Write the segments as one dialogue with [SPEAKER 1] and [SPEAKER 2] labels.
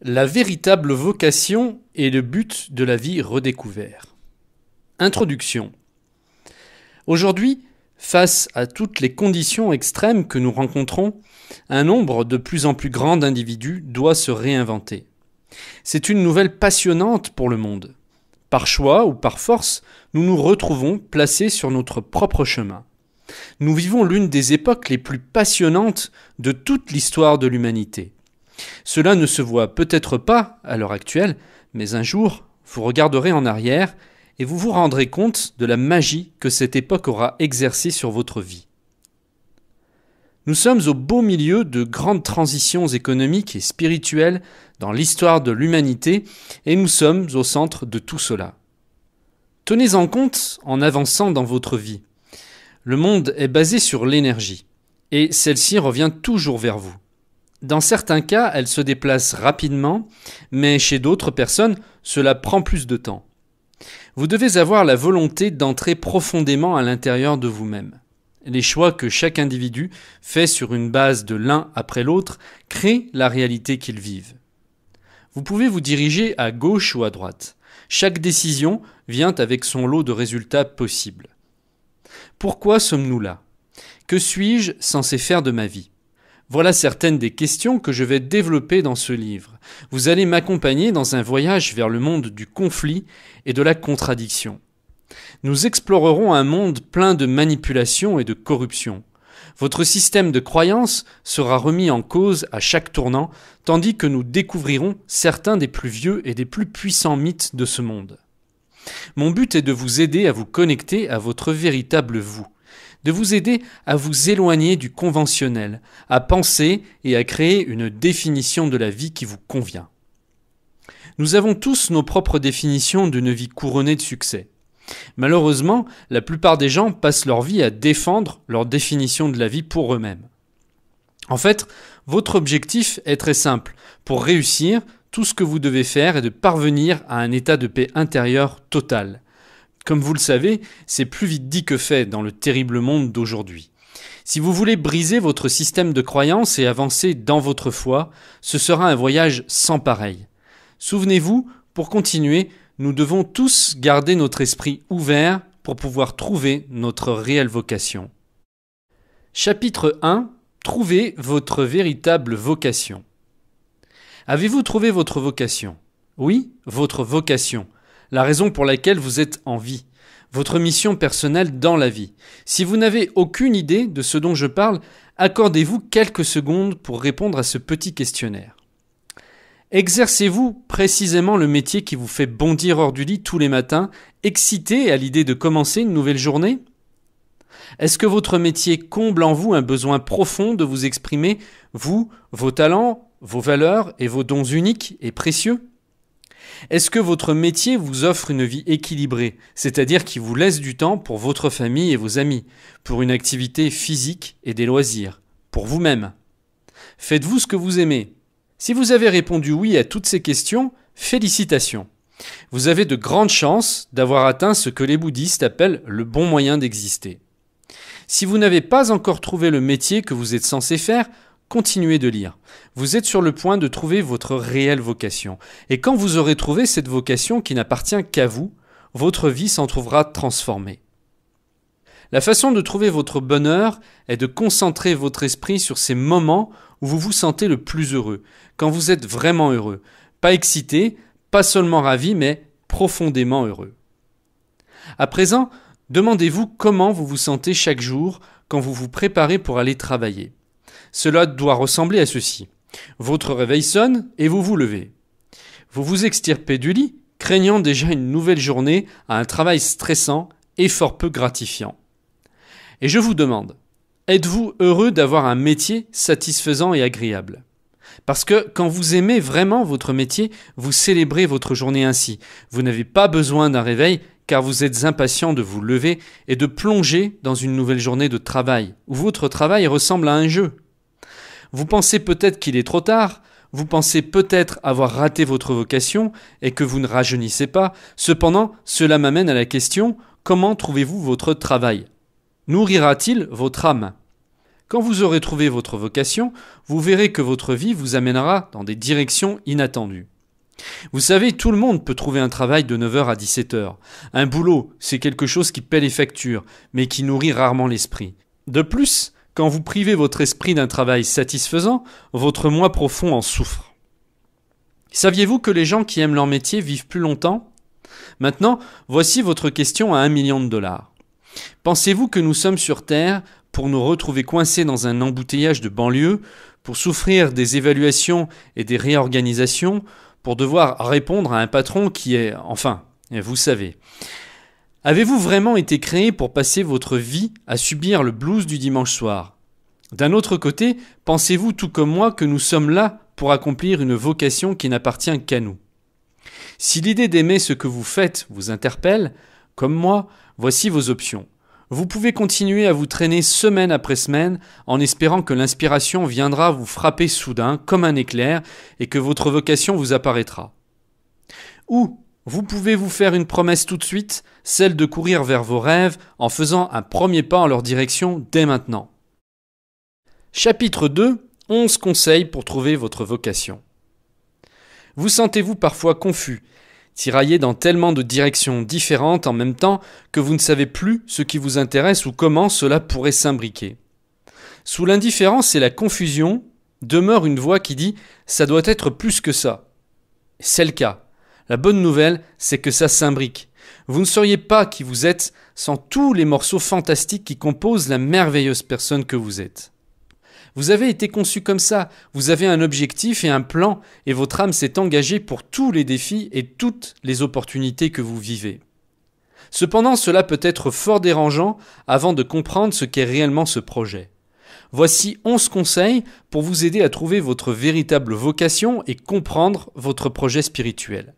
[SPEAKER 1] La véritable vocation et le but de la vie redécouvert. Introduction. Aujourd'hui, face à toutes les conditions extrêmes que nous rencontrons, un nombre de plus en plus grand d'individus doit se réinventer. C'est une nouvelle passionnante pour le monde. Par choix ou par force, nous nous retrouvons placés sur notre propre chemin. Nous vivons l'une des époques les plus passionnantes de toute l'histoire de l'humanité. Cela ne se voit peut-être pas à l'heure actuelle, mais un jour, vous regarderez en arrière et vous vous rendrez compte de la magie que cette époque aura exercée sur votre vie. Nous sommes au beau milieu de grandes transitions économiques et spirituelles dans l'histoire de l'humanité et nous sommes au centre de tout cela. Tenez-en compte en avançant dans votre vie. Le monde est basé sur l'énergie et celle-ci revient toujours vers vous. Dans certains cas, elle se déplace rapidement, mais chez d'autres personnes, cela prend plus de temps. Vous devez avoir la volonté d'entrer profondément à l'intérieur de vous-même. Les choix que chaque individu fait sur une base de l'un après l'autre créent la réalité qu'ils vivent. Vous pouvez vous diriger à gauche ou à droite. Chaque décision vient avec son lot de résultats possibles. Pourquoi sommes-nous là ? Que suis-je censé faire de ma vie ? Voilà certaines des questions que je vais développer dans ce livre. Vous allez m'accompagner dans un voyage vers le monde du conflit et de la contradiction. Nous explorerons un monde plein de manipulation et de corruption. Votre système de croyance sera remis en cause à chaque tournant, tandis que nous découvrirons certains des plus vieux et des plus puissants mythes de ce monde. Mon but est de vous aider à vous connecter à votre véritable vous, de vous aider à vous éloigner du conventionnel, à penser et à créer une définition de la vie qui vous convient. Nous avons tous nos propres définitions d'une vie couronnée de succès. Malheureusement, la plupart des gens passent leur vie à défendre leur définition de la vie pour eux-mêmes. En fait, votre objectif est très simple. Pour réussir, tout ce que vous devez faire est de parvenir à un état de paix intérieure total. Comme vous le savez, c'est plus vite dit que fait dans le terrible monde d'aujourd'hui. Si vous voulez briser votre système de croyance et avancer dans votre foi, ce sera un voyage sans pareil. Souvenez-vous, pour continuer, nous devons tous garder notre esprit ouvert pour pouvoir trouver notre réelle vocation. Chapitre 1. Trouvez votre véritable vocation. Avez-vous trouvé votre vocation ? Oui, votre vocation. La raison pour laquelle vous êtes en vie, votre mission personnelle dans la vie. Si vous n'avez aucune idée de ce dont je parle, accordez-vous quelques secondes pour répondre à ce petit questionnaire. Exercez-vous précisément le métier qui vous fait bondir hors du lit tous les matins, excité à l'idée de commencer une nouvelle journée ? Est-ce que votre métier comble en vous un besoin profond de vous exprimer, vous, vos talents, vos valeurs et vos dons uniques et précieux ? Est-ce que votre métier vous offre une vie équilibrée, c'est-à-dire qui vous laisse du temps pour votre famille et vos amis, pour une activité physique et des loisirs, pour vous-même ? Faites-vous ce que vous aimez ? Si vous avez répondu oui à toutes ces questions, félicitations. Vous avez de grandes chances d'avoir atteint ce que les bouddhistes appellent le bon moyen d'exister. Si vous n'avez pas encore trouvé le métier que vous êtes censé faire, continuez de lire. Vous êtes sur le point de trouver votre réelle vocation. Et quand vous aurez trouvé cette vocation qui n'appartient qu'à vous, votre vie s'en trouvera transformée. La façon de trouver votre bonheur est de concentrer votre esprit sur ces moments où vous vous sentez le plus heureux, quand vous êtes vraiment heureux. Pas excité, pas seulement ravi, mais profondément heureux. À présent, demandez-vous comment vous vous sentez chaque jour quand vous vous préparez pour aller travailler. Cela doit ressembler à ceci. Votre réveil sonne et vous vous levez. Vous vous extirpez du lit, craignant déjà une nouvelle journée à un travail stressant et fort peu gratifiant. Et je vous demande, êtes-vous heureux d'avoir un métier satisfaisant et agréable ? Parce que quand vous aimez vraiment votre métier, vous célébrez votre journée ainsi. Vous n'avez pas besoin d'un réveil car vous êtes impatient de vous lever et de plonger dans une nouvelle journée de travail, où votre travail ressemble à un jeu. Vous pensez peut-être qu'il est trop tard, vous pensez peut-être avoir raté votre vocation et que vous ne rajeunissez pas. Cependant, cela m'amène à la question, comment trouvez-vous votre travail ? Nourrira-t-il votre âme ? Quand vous aurez trouvé votre vocation, vous verrez que votre vie vous amènera dans des directions inattendues. Vous savez, tout le monde peut trouver un travail de 9 heures à 17 heures. Un boulot, c'est quelque chose qui paie les factures, mais qui nourrit rarement l'esprit. De plus, quand vous privez votre esprit d'un travail satisfaisant, votre moi profond en souffre. Saviez-vous que les gens qui aiment leur métier vivent plus longtemps ? Maintenant, voici votre question à $1 million. Pensez-vous que nous sommes sur Terre pour nous retrouver coincés dans un embouteillage de banlieue, pour souffrir des évaluations et des réorganisations, pour devoir répondre à un patron qui est... Enfin, vous savez. Avez-vous vraiment été créé pour passer votre vie à subir le blues du dimanche soir ? D'un autre côté, pensez-vous tout comme moi que nous sommes là pour accomplir une vocation qui n'appartient qu'à nous ? Si l'idée d'aimer ce que vous faites vous interpelle, comme moi, voici vos options. Vous pouvez continuer à vous traîner semaine après semaine en espérant que l'inspiration viendra vous frapper soudain comme un éclair et que votre vocation vous apparaîtra. Ou vous pouvez vous faire une promesse tout de suite, celle de courir vers vos rêves en faisant un premier pas en leur direction dès maintenant. Chapitre 2. 11 conseils pour trouver votre vocation. Vous sentez-vous parfois confus, tiraillé dans tellement de directions différentes en même temps que vous ne savez plus ce qui vous intéresse ou comment cela pourrait s'imbriquer. Sous l'indifférence et la confusion, demeure une voix qui dit « ça doit être plus que ça ». C'est le cas. La bonne nouvelle, c'est que ça s'imbrique. Vous ne sauriez pas qui vous êtes sans tous les morceaux fantastiques qui composent la merveilleuse personne que vous êtes. Vous avez été conçu comme ça, vous avez un objectif et un plan, et votre âme s'est engagée pour tous les défis et toutes les opportunités que vous vivez. Cependant, cela peut être fort dérangeant avant de comprendre ce qu'est réellement ce projet. Voici 11 conseils pour vous aider à trouver votre véritable vocation et comprendre votre projet spirituel.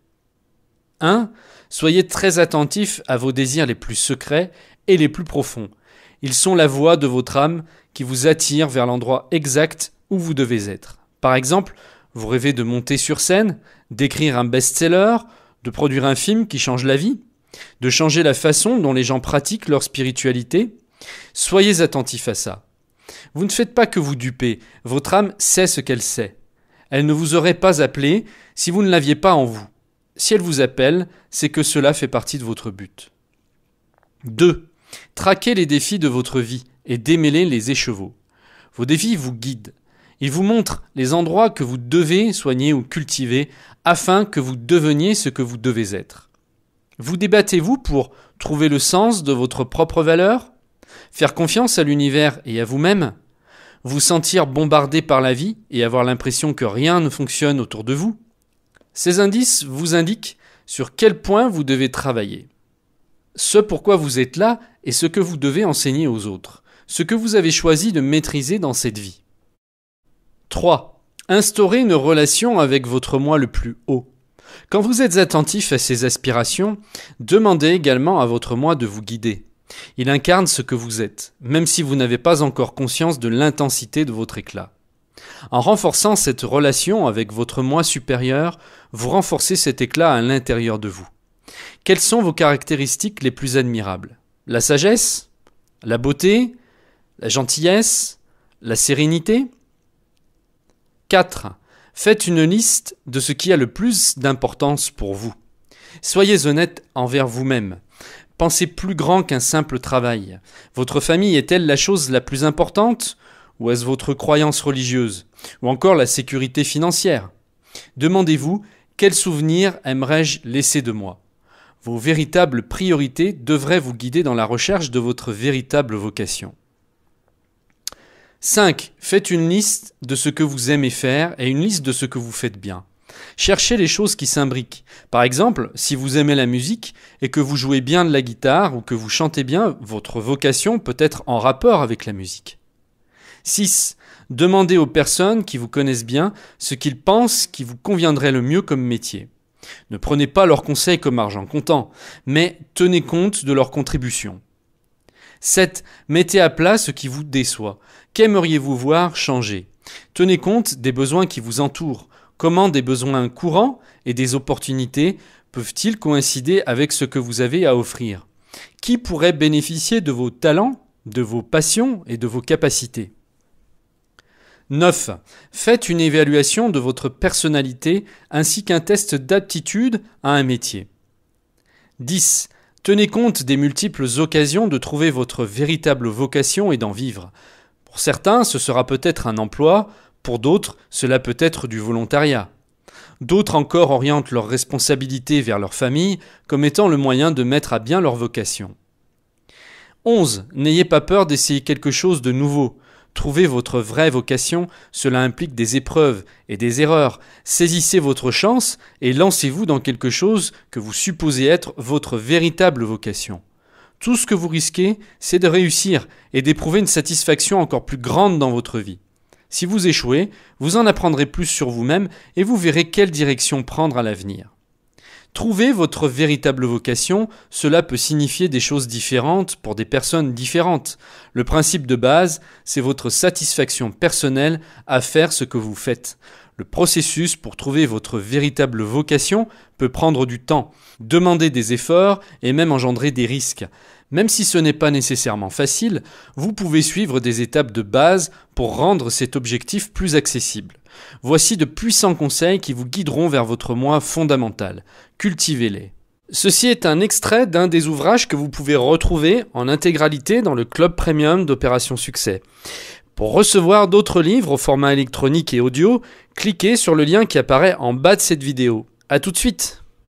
[SPEAKER 1] 1. Soyez très attentif à vos désirs les plus secrets et les plus profonds. Ils sont la voix de votre âme qui vous attire vers l'endroit exact où vous devez être. Par exemple, vous rêvez de monter sur scène, d'écrire un best-seller, de produire un film qui change la vie, de changer la façon dont les gens pratiquent leur spiritualité. Soyez attentif à ça. Vous ne faites pas que vous duper, votre âme sait ce qu'elle sait. Elle ne vous aurait pas appelé si vous ne l'aviez pas en vous. Si elle vous appelle, c'est que cela fait partie de votre but. 2. Traquez les défis de votre vie et démêlez les écheveaux. Vos défis vous guident. Ils vous montrent les endroits que vous devez soigner ou cultiver afin que vous deveniez ce que vous devez être. Vous débattez-vous pour trouver le sens de votre propre valeur, faire confiance à l'univers et à vous-même, vous sentir bombardé par la vie et avoir l'impression que rien ne fonctionne autour de vous. Ces indices vous indiquent sur quel point vous devez travailler. Ce pourquoi vous êtes là est ce que vous devez enseigner aux autres, ce que vous avez choisi de maîtriser dans cette vie. 3. Instaurez une relation avec votre moi le plus haut. Quand vous êtes attentif à ses aspirations, demandez également à votre moi de vous guider. Il incarne ce que vous êtes, même si vous n'avez pas encore conscience de l'intensité de votre éclat. En renforçant cette relation avec votre moi supérieur, vous renforcez cet éclat à l'intérieur de vous. Quelles sont vos caractéristiques les plus admirables ? La sagesse ? La beauté ? La gentillesse ? La sérénité ? 4. Faites une liste de ce qui a le plus d'importance pour vous. Soyez honnête envers vous-même. Pensez plus grand qu'un simple travail. Votre famille est-elle la chose la plus importante ? Ou est-ce votre croyance religieuse ? Ou encore la sécurité financière ? Demandez-vous, quel souvenir aimerais-je laisser de moi ? Vos véritables priorités devraient vous guider dans la recherche de votre véritable vocation. 5. Faites une liste de ce que vous aimez faire et une liste de ce que vous faites bien. Cherchez les choses qui s'imbriquent. Par exemple, si vous aimez la musique et que vous jouez bien de la guitare ou que vous chantez bien, votre vocation peut être en rapport avec la musique. 6. Demandez aux personnes qui vous connaissent bien ce qu'ils pensent qui vous conviendrait le mieux comme métier. Ne prenez pas leurs conseils comme argent comptant, mais tenez compte de leurs contributions. 7. Mettez à plat ce qui vous déçoit. Qu'aimeriez-vous voir changer ? Tenez compte des besoins qui vous entourent. Comment des besoins courants et des opportunités peuvent-ils coïncider avec ce que vous avez à offrir ? Qui pourrait bénéficier de vos talents, de vos passions et de vos capacités ? 9. Faites une évaluation de votre personnalité ainsi qu'un test d'aptitude à un métier. 10. Tenez compte des multiples occasions de trouver votre véritable vocation et d'en vivre. Pour certains, ce sera peut-être un emploi, pour d'autres, cela peut être du volontariat. D'autres encore orientent leurs responsabilités vers leur famille comme étant le moyen de mettre à bien leur vocation. 11. N'ayez pas peur d'essayer quelque chose de nouveau. Trouvez votre vraie vocation, cela implique des épreuves et des erreurs. Saisissez votre chance et lancez-vous dans quelque chose que vous supposez être votre véritable vocation. Tout ce que vous risquez, c'est de réussir et d'éprouver une satisfaction encore plus grande dans votre vie. Si vous échouez, vous en apprendrez plus sur vous-même et vous verrez quelle direction prendre à l'avenir. Trouver votre véritable vocation, cela peut signifier des choses différentes pour des personnes différentes. Le principe de base, c'est votre satisfaction personnelle à faire ce que vous faites. Le processus pour trouver votre véritable vocation peut prendre du temps, demander des efforts et même engendrer des risques. Même si ce n'est pas nécessairement facile, vous pouvez suivre des étapes de base pour rendre cet objectif plus accessible. Voici de puissants conseils qui vous guideront vers votre moi fondamental. Cultivez-les. Ceci est un extrait d'un des ouvrages que vous pouvez retrouver en intégralité dans le club premium d'Opération Succès. Pour recevoir d'autres livres au format électronique et audio, cliquez sur le lien qui apparaît en bas de cette vidéo. À tout de suite!